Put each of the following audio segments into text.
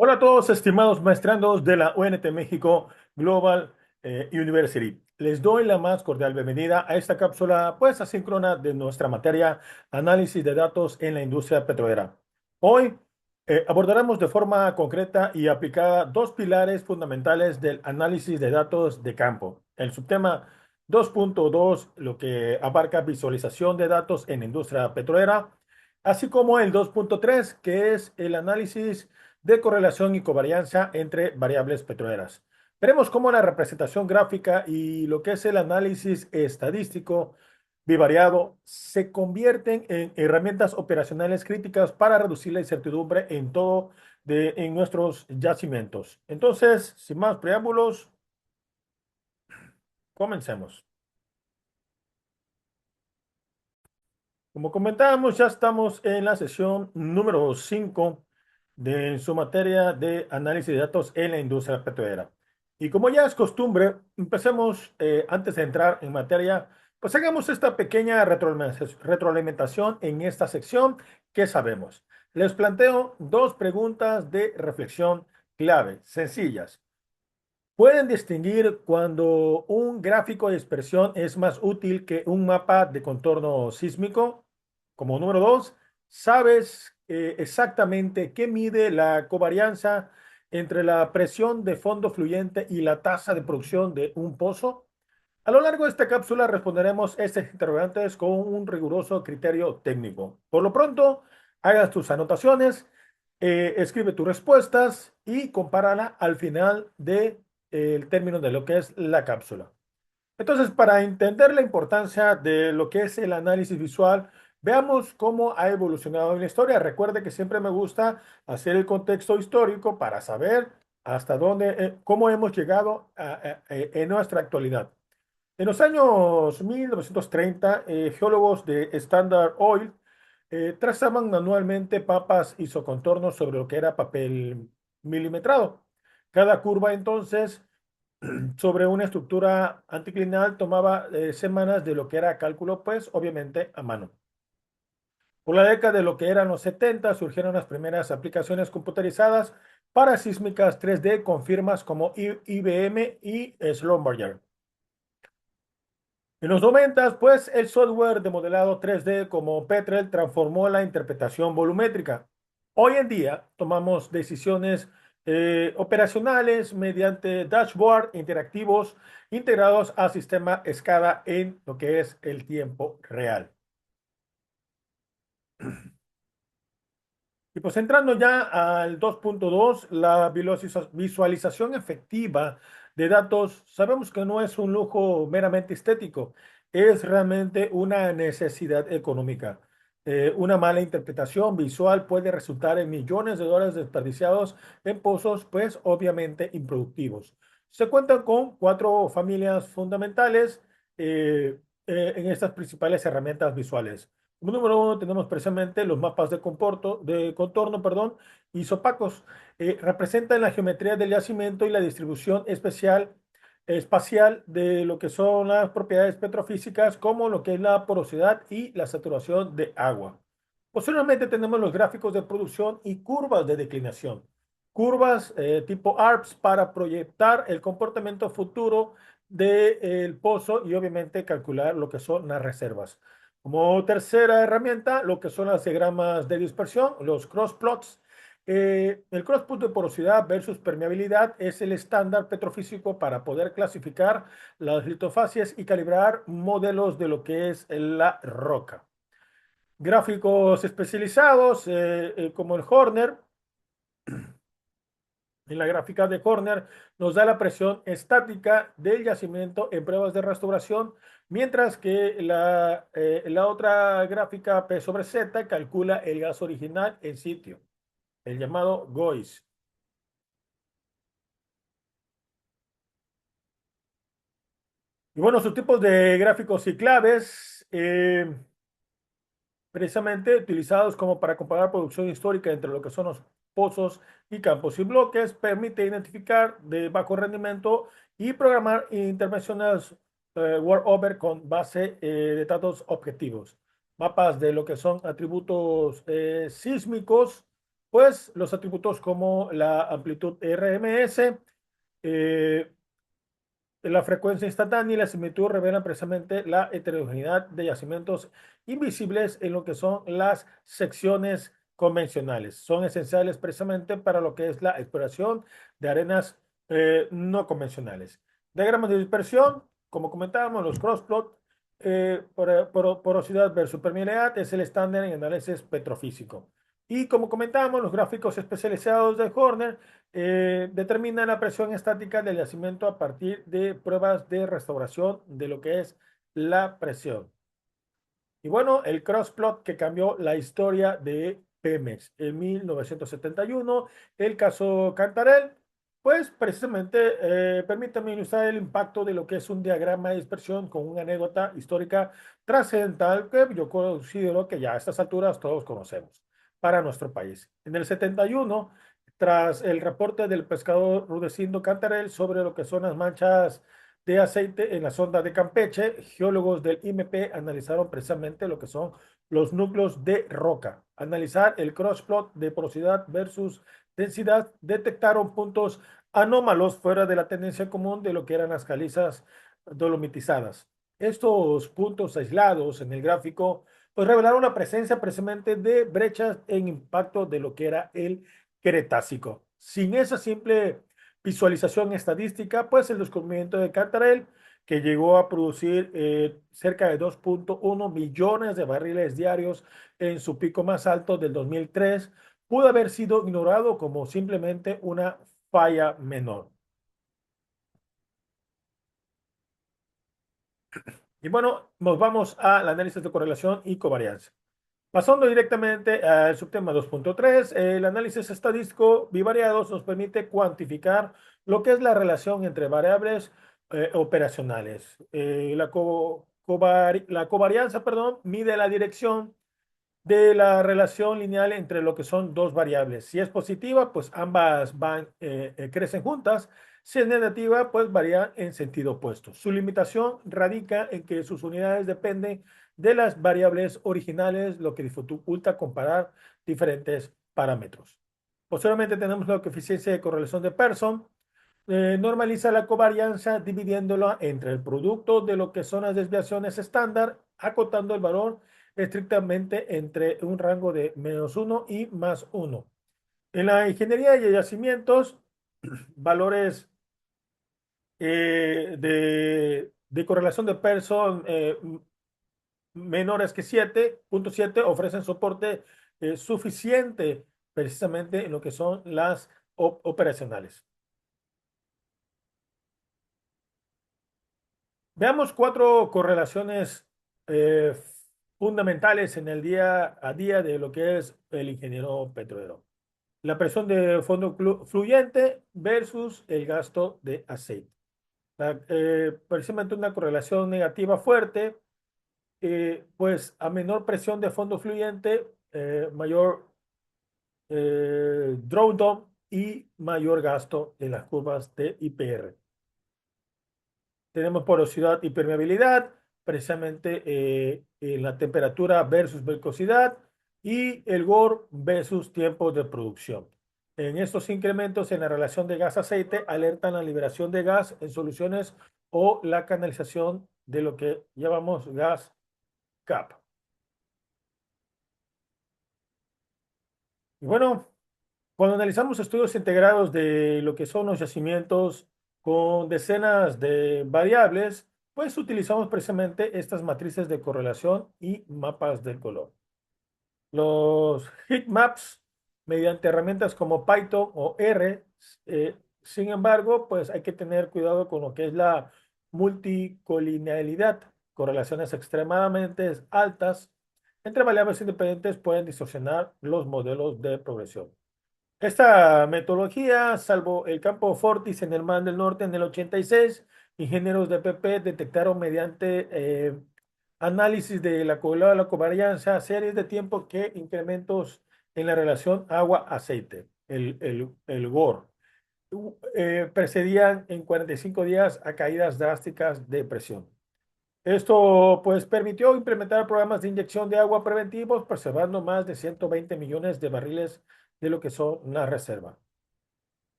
Hola a todos, estimados maestrandos de la UNT México Global University. Les doy la más cordial bienvenida a esta cápsula, pues asíncrona de nuestra materia análisis de datos en la industria petrolera. Hoy abordaremos de forma concreta y aplicada dos pilares fundamentales del análisis de datos de campo. El subtema 2.2, lo que abarca visualización de datos en la industria petrolera, así como el 2.3, que es el análisis de correlación y covarianza entre variables petroleras. Veremos cómo la representación gráfica y lo que es el análisis estadístico bivariado se convierten en herramientas operacionales críticas para reducir la incertidumbre en nuestros yacimientos. Entonces, sin más preámbulos, comencemos. Como comentábamos, ya estamos en la sesión número 5 de su materia de análisis de datos en la industria petrolera. Y como ya es costumbre, empecemos antes de entrar en materia, pues hagamos esta pequeña retroalimentación en esta sección que sabemos. Les planteo dos preguntas de reflexión clave, sencillas. ¿Pueden distinguir cuando un gráfico de dispersión es más útil que un mapa de contorno sísmico? Como número dos, ¿sabes exactamente qué mide la covarianza entre la presión de fondo fluyente y la tasa de producción de un pozo? A lo largo de esta cápsula responderemos estas interrogantes con un riguroso criterio técnico. Por lo pronto, hagas tus anotaciones, escribe tus respuestas y compárala al final del término de lo que es la cápsula. Entonces, para entender la importancia de lo que es el análisis visual, veamos cómo ha evolucionado en la historia. Recuerde que siempre me gusta hacer el contexto histórico para saber hasta dónde, cómo hemos llegado en nuestra actualidad. En los años 1930, geólogos de Standard Oil trazaban manualmente mapas isocontornos sobre lo que era papel milimetrado. Cada curva entonces sobre una estructura anticlinal tomaba semanas de lo que era cálculo, pues obviamente a mano. Por la década de lo que eran los 70 surgieron las primeras aplicaciones computarizadas para sísmicas 3D con firmas como IBM y Schlumberger. En los 90, pues el software de modelado 3D como Petrel transformó la interpretación volumétrica. Hoy en día tomamos decisiones operacionales mediante dashboard interactivos integrados al sistema SCADA en lo que es el tiempo real. Y pues entrando ya al 2.2, la visualización efectiva de datos, sabemos que no es un lujo meramente estético, es realmente una necesidad económica. Una mala interpretación visual puede resultar en millones de dólares desperdiciados en pozos, pues obviamente improductivos. Se cuentan con cuatro familias fundamentales en estas principales herramientas visuales. Como número uno tenemos precisamente los mapas de contorno, perdón, isopacos. Representan la geometría del yacimiento y la distribución espacial de lo que son las propiedades petrofísicas, como lo que es la porosidad y la saturación de agua. Posteriormente tenemos los gráficos de producción y curvas de declinación. Curvas tipo ARPS para proyectar el comportamiento futuro del pozo y obviamente calcular lo que son las reservas. Como tercera herramienta, lo que son las diagramas de dispersión, los crossplots. El crossplot de porosidad versus permeabilidad es el estándar petrofísico para poder clasificar las litofasias y calibrar modelos de lo que es la roca. Gráficos especializados como el Horner. En la gráfica de Horner nos da la presión estática del yacimiento en pruebas de restauración, mientras que la otra gráfica P sobre Z calcula el gas original en sitio, el llamado GOIS. Y bueno, sus tipos de gráficos y claves, precisamente utilizados como para comparar producción histórica entre lo que son los pozos y campos y bloques, permite identificar de bajo rendimiento y programar intervenciones workover con base de datos objetivos. Mapas de lo que son atributos sísmicos, pues los atributos como la amplitud RMS, eh, la frecuencia instantánea y la similitud revelan precisamente la heterogeneidad de yacimientos invisibles en lo que son las secciones convencionales. Son esenciales precisamente para lo que es la exploración de arenas no convencionales. Diagramas de dispersión, como comentábamos, los crossplot, porosidad versus permeabilidad es el estándar en análisis petrofísico. Y como comentábamos, los gráficos especializados de Horner determina la presión estática del yacimiento a partir de pruebas de restauración de lo que es la presión. Y bueno, el crossplot que cambió la historia de Pemex en 1971, el caso Cantarell, pues precisamente permítame ilustrar el impacto de lo que es un diagrama de dispersión con una anécdota histórica trascendental que yo considero que ya a estas alturas todos conocemos para nuestro país. En el 71, tras el reporte del pescador Rudecindo Cantarell sobre lo que son las manchas de aceite en la sonda de Campeche, geólogos del IMP analizaron precisamente lo que son los núcleos de roca. Analizar el crossplot de porosidad versus densidad, detectaron puntos anómalos fuera de la tendencia común de lo que eran las calizas dolomitizadas. Estos puntos aislados en el gráfico pues revelaron la presencia precisamente de brechas en impacto de lo que era el Cretácico. Sin esa simple visualización estadística, pues el descubrimiento de Cantarell, que llegó a producir cerca de 2.1 millones de barriles diarios en su pico más alto del 2003, pudo haber sido ignorado como simplemente una falla menor. Y bueno, nos vamos al análisis de correlación y covarianza. Pasando directamente al subtema 2.3, el análisis estadístico bivariados nos permite cuantificar lo que es la relación entre variables operacionales. La covarianza, perdón, mide la dirección de la relación lineal entre lo que son dos variables. Si es positiva, pues ambas crecen juntas. Si es negativa, pues varían en sentido opuesto. Su limitación radica en que sus unidades dependen de las variables originales, lo que dificulta comparar diferentes parámetros. Posteriormente tenemos la coeficiencia de correlación de Pearson. Normaliza la covarianza dividiéndola entre el producto de lo que son las desviaciones estándar, acotando el valor estrictamente entre un rango de -1 y +1. En la ingeniería de yacimientos, valores de correlación de Pearson menores que 7.7 ofrecen soporte suficiente precisamente en lo que son las operacionales. Veamos cuatro correlaciones eh, fundamentales en el día a día de lo que es el ingeniero petrolero. La presión de fondo fluyente versus el gasto de aceite. Precisamente una correlación negativa fuerte, pues a menor presión de fondo fluyente, mayor drawdown y mayor gasto en las curvas de IPR. Tenemos porosidad y permeabilidad, precisamente la temperatura versus viscosidad y el GOR versus tiempo de producción. En estos incrementos en la relación de gas-aceite alertan la liberación de gas en soluciones o la canalización de lo que llamamos gas CAP. Y bueno, cuando analizamos estudios integrados de lo que son los yacimientos con decenas de variables, pues utilizamos precisamente estas matrices de correlación y mapas del color. Los heatmaps, mediante herramientas como Python o R, sin embargo, pues hay que tener cuidado con lo que es la multicolinealidad. Correlaciones extremadamente altas entre variables independientes pueden distorsionar los modelos de progresión. Esta metodología, salvo el campo Fortis en el Mar del Norte en el 86, ingenieros de PP detectaron mediante análisis de la covarianza series de tiempo que incrementos en la relación agua-aceite, el GOR, precedían en 45 días a caídas drásticas de presión. Esto pues permitió implementar programas de inyección de agua preventivos, preservando más de 120 millones de barriles de lo que son las reservas.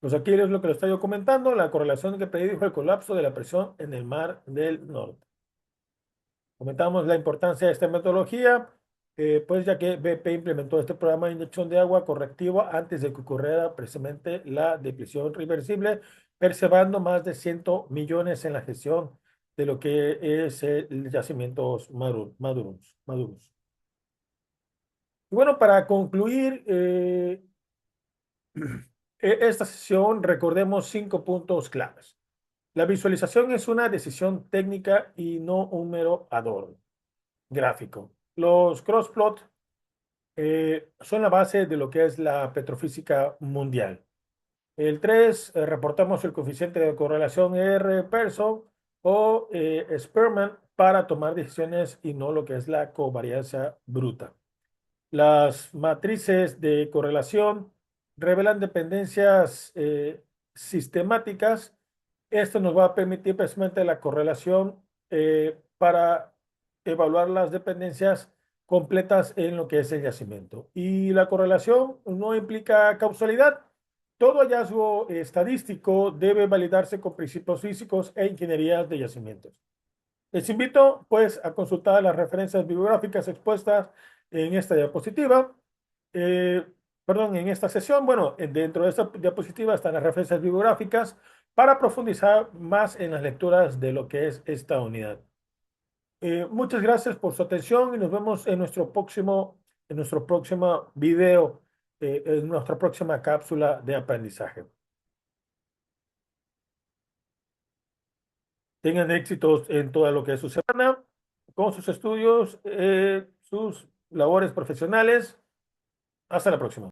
Pues aquí es lo que le estoy comentando, la correlación que predijo el colapso de la presión en el Mar del Norte. Comentamos la importancia de esta metodología, pues ya que BP implementó este programa de inyección de agua correctivo antes de que ocurriera precisamente la depresión reversible, preservando más de 100 millones en la gestión de lo que es el yacimientos maduros. Y bueno, para concluir esta sesión, recordemos 5 puntos claves. La visualización es una decisión técnica y no un mero adorno gráfico. Los crossplot son la base de lo que es la petrofísica mundial. El 3, reportamos el coeficiente de correlación R Pearson o Spearman para tomar decisiones y no lo que es la covariancia bruta. Las matrices de correlación revelan dependencias sistemáticas. Esto nos va a permitir precisamente la correlación para evaluar las dependencias completas en lo que es el yacimiento. Y la correlación no implica causalidad. Todo hallazgo estadístico debe validarse con principios físicos e ingenierías de yacimientos. Les invito pues a consultar las referencias bibliográficas expuestas en esta diapositiva. Eh, Perdón, en esta sesión. Bueno, dentro de esta diapositiva están las referencias bibliográficas para profundizar más en las lecturas de lo que es esta unidad. Muchas gracias por su atención y nos vemos en nuestro próximo video, en nuestra próxima cápsula de aprendizaje. Tengan éxitos en todo lo que es su semana, con sus estudios, sus labores profesionales. Hasta la próxima.